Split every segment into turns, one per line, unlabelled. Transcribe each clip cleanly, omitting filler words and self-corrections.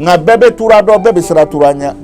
nga bebe tura do bebe sira turanya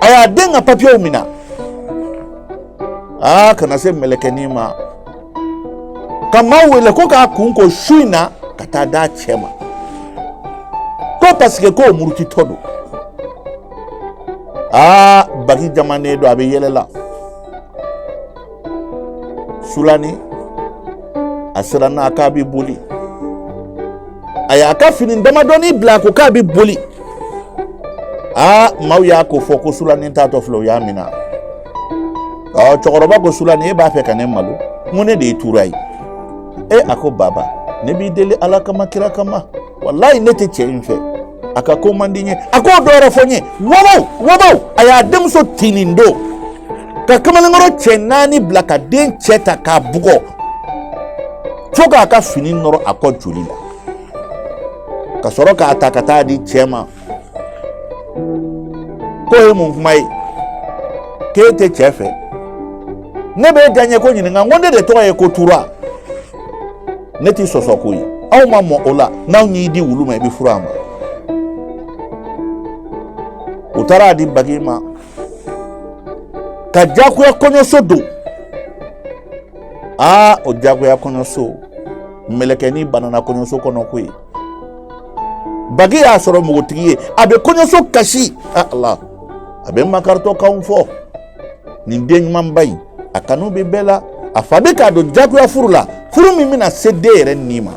aya denga papio mina kana se melekeni ma kama wele ko ka kunko shuina kata da chema ko parce que ko muruti todo bagi jamane do abe yelela sulani asirana akabi boli aya ka fini ndamadoni blako ka bi boli maw ya ko foko sulani tato flo ya mina chokoroba ko sulani e ba fe kanem malu mune de turai ako baba ne bi deli ala kama kira kama wallahi ne te chenfe aka ko mandinye ako doro fonye wobo aya dem so tinindo ka kama ngoro chenani blaka den cheta ka bugo choka aka fini noro ako julila ka soro ka atakata di chema ko e mun mai ke te chefe ne be ganye ko nyinga ngonde de to ye ko tura neti sosokuyi aw ma mo ola na nyi di wuluma e bi furama utara di bagima ka jaku ya konyo sodo o jaku ya konyo so melekeni banana konyo so kono kuyi bagi ya soro mugutiye abe konyo so kashi Allah abe makarto kaunfo ni den mambai akanu be bela afadika do jaku ya furula furu mi mina sedere nima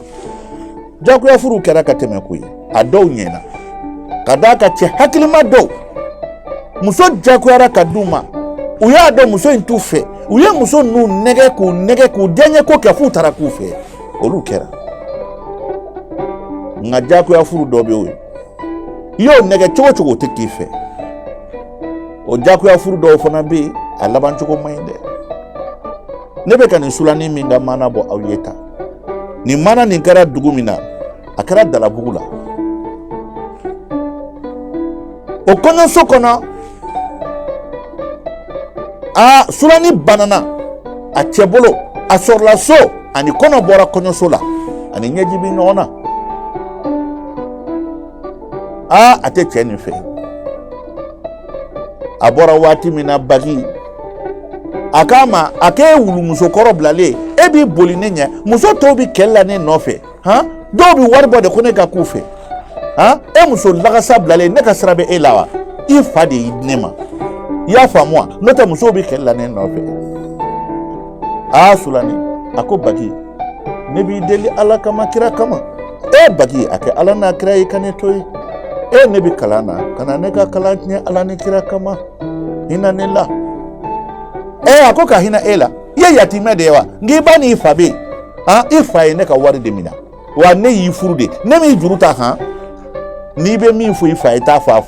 jaku ya furu kera kateme kuyi ado nyena kadaka che hakilima do muso jaku ya kaduma uya do muso intufe uya muso nu nege ku denye ko kafu tarakufe olu kera nga jaku ya furu do be we yo nege chogo tekife o jaku ya furu do fona be alaban choko mainde nebe kan sulani minga mana bo awiyeta ni mana ni kara dugumina akara dala bugula o kono sokona sulani banana a chebolo a sorla so ani kono bora kono sola ani nyeji bi nona ate cheni fe abora wati mina bagi akama ake wulu muso koro blale ebi boline nya muso tobi kella ne nofe dobi warbo de kone ka kufe muso lagasa blale ne ka srabe elawa ifade idnema ya famwa nota muso bi kella ne nofe sulani ako bagi ne bi deli ala kama kira kama bagi ake ala na kira ikane toy ne bi kalana kana ne ka kalanya ala ne kira kama ina nela akoka hina ela ye yatime de wa ngibani ifabe ifa ne ka wari de mina wa ne yi furude ne mi juruta ni be mi fu ifa ita fa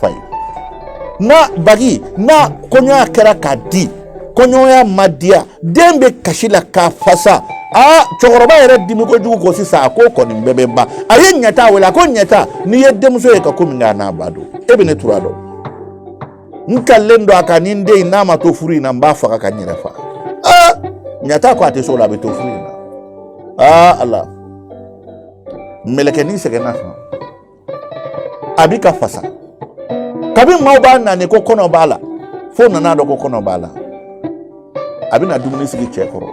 na bagi na konyo akera kadi konyo ya madia dembe kashila ka fasa chokoroba yere dimi ko jugu ko sisa ko koni mbebe ba aye nyata wala ko nyata ni yedem so e ka ko minga na bado ebe ne turado nkalendo akaninde inama to furi na mbafa kakanyira fa nyata ko ate so la be to furi na Allah melekeni segena abika fasa kabi mauba na ne ko kono bala fo na do ko kono bala abina dumuni sigi chekoro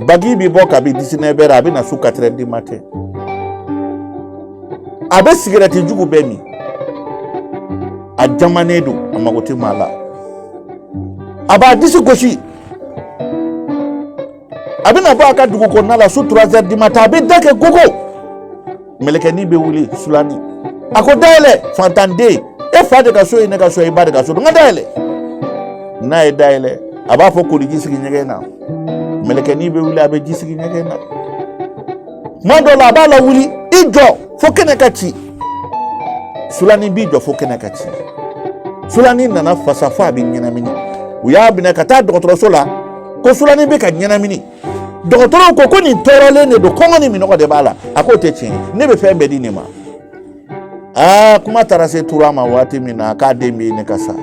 bagi bi boka bi disine bera abina suka trendi mate abe sigareti jugu bemi a jamanedo amagote mala aba disi goshi abina ba aka dugu ko nala su 3h di mata abe dake gogo melekeni be wuli sulani ako daile fantande fade ka so ine ka so ibade ka so nga daile na daile aba fo ko digi sigi nyegena melekeni be wuli abe jisigi nyegena mando la bala wuli ijo fo kene kati sulani bijo fo kene kati sulani nana fasa fa bi nyana mini uya bina kata dokotoro sola ko sulani be ka nyana mini dokotoro ko ni torole ne do kongo ni minoko de bala akote chi ne be fe bedi ni ma kuma tarase turama wati mina ka dembe ne kasa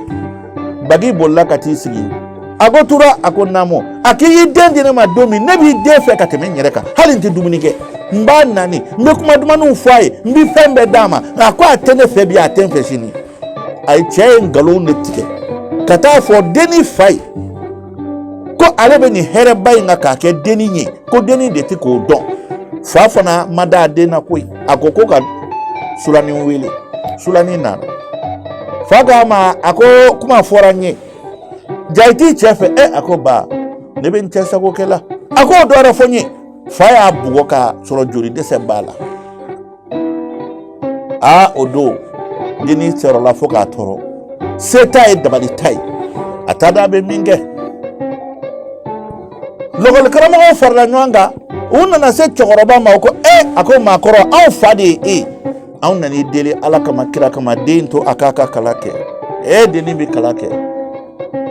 bagi bolla kati sigi ago tura akonamo akiyi dendi ne ma domi ne bi de fe ka teme nyereka halin ti dumunike mba nani mbe kuma dumanu fwaye mbi fembe dama akwa atene febi aten feshini ay cheye ngalo netike kata fo deni fay ko alebe ni here bay nga ka ke deni nye ko deni de ti ko don fa fana mada de na koi akoko ka sulani wele sulani na faga ma ako kuma fora nye jaiti chefe ako ba nebe ntesa ko kela ako do ara fonye faya bugo ka soro jori de se bala odo deni sero la foka toro seta e dabali tai atada be minge logol karama o farla nyanga una na se chogoroba ma ko ako makoro aw fadi aw nani dele ala kama kira kama dento akaka kalake deni bi kalake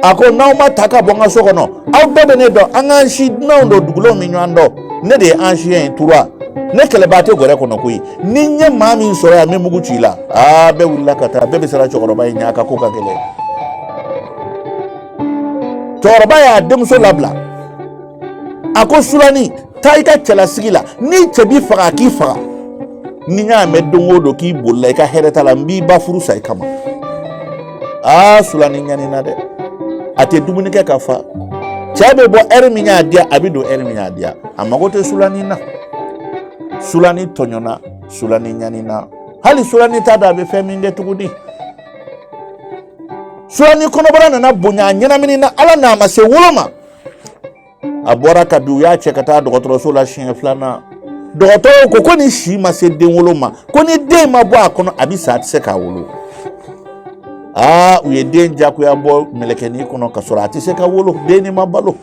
ako naw ma taka bonga sokono aw bebe ne do anganshi naw do dugulo mi nyando ne de anchien toura ne kele bate gore kono kuyi ninye mami soro ya memugu chila be willa kata bebe sara chogoroba nyaka ko kagele chogoroba ya demso labla ako sulani taika chala sigila ni chebi faga ki faga ninya me dongo do ki bolla ka hereta la mbi ba furu sai kama sulani nyani na de ate dumunike ka fa chabe bo erminya dia abido erminya dia amagote sulani na sulani tonyona sulani nyani na hali sulani tada be feminde tugudi sulani kono barana na bonya nyana minina ala na mase woloma abora kabiu ya chekata dogotoro sola shin flana dogotoro ko koni shi mase den woloma koni de mabo akono abisa atse ka wolo uye den jaku ya bo melekeni kono kasora atse ka wolo deni mabalo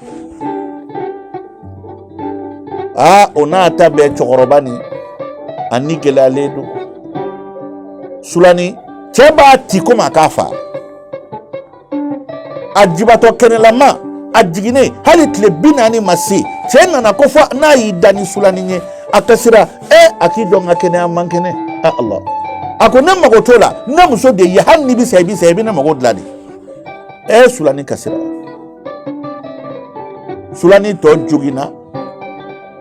ona atabe chogorobani anigela ledo sulani cheba tiko makafa ajibato kenelama ajigine hali tle binani masi chena na kofa na yidani sulani nye akasira akido ngakene amankene Allah akona magotola na muso de yahanni bi sahibi na magodladi sulani kasira sulani to jugina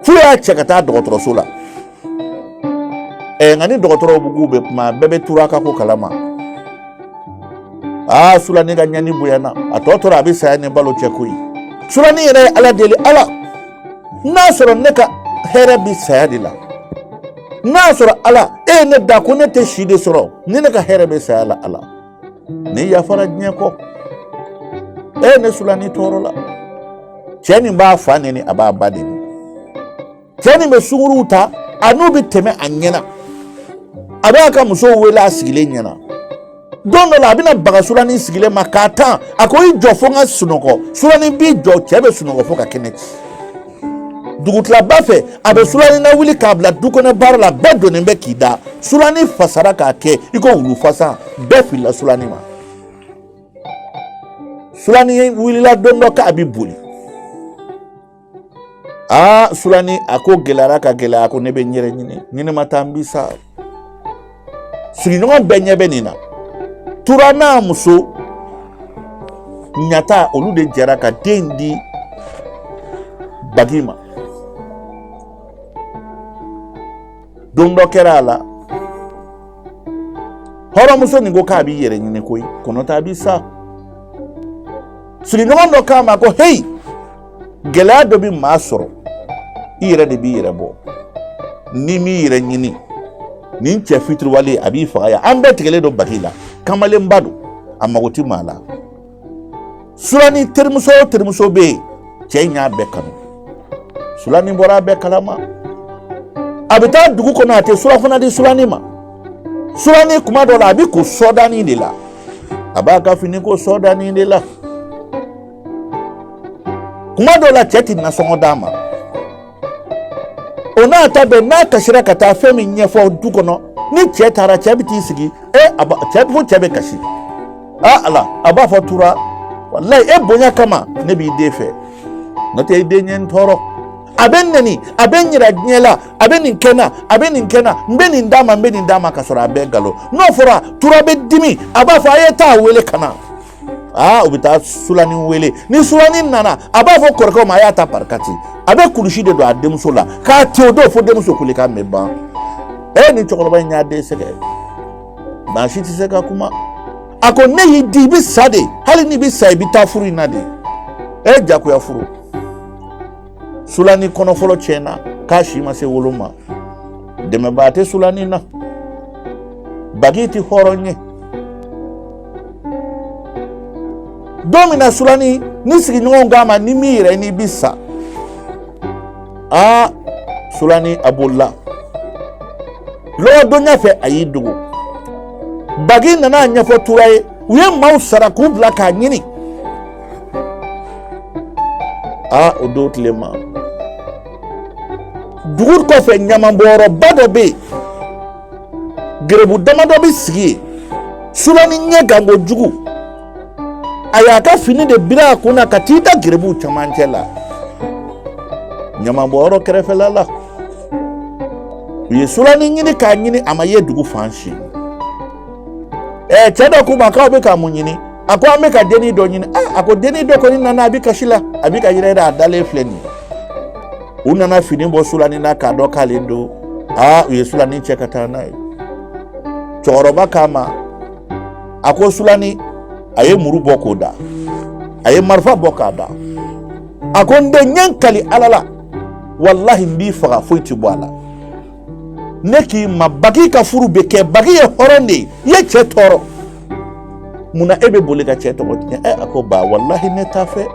fuya chekata dogotoro sola ngani dogotoro bugube kuma bebe turaka ko kalama sulani ga nyani buyana atotora abisa ne balo chekui sulani ere ala deli ala nasoro neka here bi sayadila nasoro ala ne da ko ne te shide soro ne neka here bi sayala ala ne ya fara nyeko ne sulani torola cheni ba fane ni aba badini cheni me suruta anubi teme anyena abaka muso wela sigile nyana dondo la bina baga sulani sigile makata akoyi jofonga sunoko sulani bi jo chebe sunoko foka kenet dugutla bafe abe sulani na wili kabla dukone barla bedo nembe kida sulani fasara ka ke iko wulu fasa befi la sulani ma sulani wili la dondo ka abibuli sulani ako gelara ka gela ako nebe nyere nyine matambisa sulinonga benye benina turana muso nyata olude jaraka dendi bagima dondo kerala horo muso ningo ka bi yere nyine koi kono tabisa sulinonga ndo kama ko hey gela do bi masoro ire de bi yere bo ni mi yere nyini nin che fitru wali abi faaya ambe tegele do bakila kamale mbadu amagoti mala sulani termuso be chenya be kanu sulani bora be kalama abita dugu kono ate sulafuna di sulani ma sulani kuma do la abi ko sodani de la abaka fini ko sodani de la kuma do la cheti na songo dama ona atabe na kashira kata femi nyefo dukono ni chetara chabiti sigi aba chabu chabe kashi ala aba fatura wallahi bonya kama ne bi defe note denyen toro abenneni abenyira nyela abenin kena mbeni ndama kasora abegalo no fora tura be dimi aba fa ayeta wele kana u bɛ taa Sulani wele ni Sulani nana a b'a fɔ kɔrɔkɛw ma a y'a ta parikati a bɛ kulusi de don a denmuso la k'a te o don fo denmuso kule k'a mɛn ban ni cɛkɔrɔba in y'a den sɛgɛn maa si tɛ se ka kuma a ko ne y'i di i bɛ sa de hali n'i bɛ sa i bɛ taa furu in na de jagoya furu Sulani kɔnɔ fɔlɔ tiɲɛna k'a si ma se wolo ma dɛmɛbaa tɛ Sulani na Bagi tɛ hɔrɔn ye don min na Sulani ni sigiɲɔgɔnw k'a ma ni min yɛrɛ n'i bɛ sa Sulani a bolila lɔgɔdonya fɛ a y'i dogo Bagi nana ɲɛfɔ Tura ye u ye maaw sara k'u bila k'a ɲini o don tile ma dugu kɔfɛ ɲamanbɔyɔrɔba dɔ bɛ yen gerebu damadɔ bɛ sigi yen Sulani ɲɛ gango jugu a y'a ka fini de bira a kunna ka t'i da gerebuw cɛmancɛ la ɲamanbɔyɔrɔ kɛrɛfɛla la u ye Sulani ɲini k'a ɲini a ma ye dugu fan si cɛ dɔ k'u ma k'aw bɛ ka mun ɲini a ko an bɛ ka denni dɔ ɲini a ko denni dɔ kɔni nana a bɛ kasi la a bɛ ka yɛrɛ a dalen filɛ nin ye u nana fini bɔ Sulani na k'a dɔn k'ale don u ye Sulani cɛ ka taa n'a ye cɛkɔrɔba k'a ma a ko Sulani a ye muru bɔ k'o da a ye marifa bɔ k'a da a ko n den ɲɛ kali Ala la wallahi n b'i faga foyi tɛ bɔ a la ne k'i ma Bagi ka furu bɛ kɛ Bagi ye hɔrɔn de ye i ye cɛ tɔɔrɔ munna e bɛ boli ka cɛ tɔgɔ tiɲɛ a ko ba wallahi ne t'a fɛ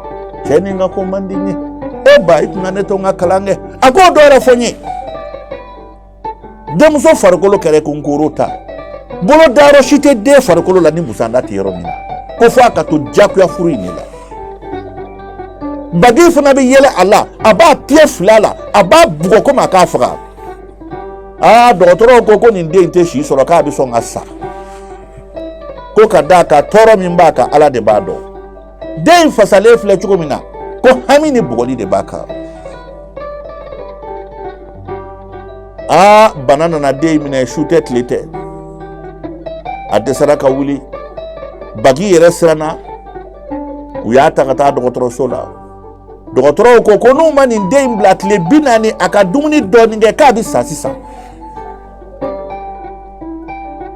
cɛ ni n ka ko man di n ye ba i tɛna ne to n ka kalan kɛ a ko dɔ yɛrɛ fɔ n ye denmuso farikolo kɛra kunkoro ta bolo dayɔrɔ si tɛ den farikolo la ni musanda tɛ yɔrɔ min na ko fɔ a ka to jagoya furu in de la Bagi fana bɛ yɛlɛ a la a b'a tigɛ fila la a b'a bugɔ komi a k'a faga dɔgɔtɔrɔw ko nin den tɛ si sɔrɔ k'a bɛ sɔn ka sa ko ka d'a kan tɔɔrɔ min b'a kan Ala de b'a dɔn den fasalen filɛ cogo min na ko hami ni bugɔli de b'a kan bana nana den minɛ su tɛ tile tɛ a dɛsɛra ka wuli Bagi yɛrɛ siranna u y'a ta ka taa dɔgɔtɔrɔso la dɔgɔtɔrɔw ko n'u ma nin den bila tile 40 a ka dumuni dɔɔni kɛ k'a bɛ sa sisan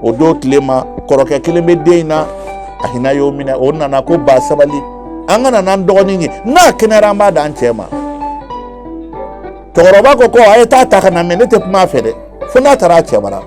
o don tile ma kɔrɔkɛ kelen bɛ den in na a hinɛ y'o minɛ o nana ko ba sabali an ka na n'an dɔgɔnin ye n'a kɛnɛyara an b'a d'an cɛ ma cɛkɔrɔba ko a ye taa ta ka na mɛ ne tɛ kuma a fɛ dɛ fo n'a taara a cɛ bara